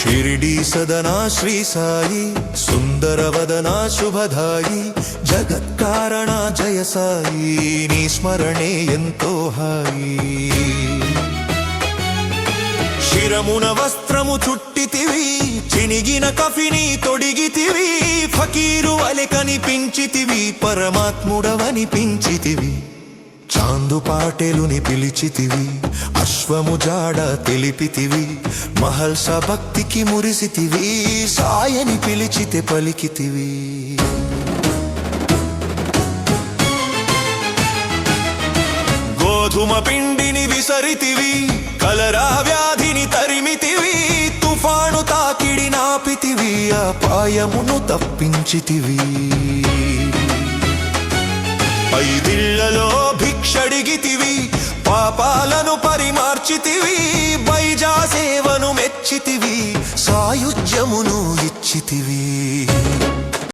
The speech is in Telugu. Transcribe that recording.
షిరిడి సదనా శ్రీ సాయి సుందరవదనా శుభదాయి జగత్కారణ జయ సాయి నీ స్మరణే ఎంతో హాయి శిరమున వస్త్రము చుట్టితివి చినిగిన కఫిని తొడిగితివి ఫకీరు అలె కనిపించితివి పరమాత్ముడవనిపించితివి చాందు పాటెలుని పిలిచితివి అశ్వము జాడ తెలిపితివి మహల్స భక్తికి మురిసితివి సాయని పిలిచితే పలికితివి గోధుమ పిండిని విసరితివి కలరా వ్యాధిని తరిమితివి తుఫాను తాకిడి నాపితివి అపాయమును తప్పించితివి ఐదిళ్లలో భిక్షడిగితివి పాపాలను పరిమార్చితివి బైజా సేవను మెచ్చితివి సాయుధ్యమును ఇచ్చితివి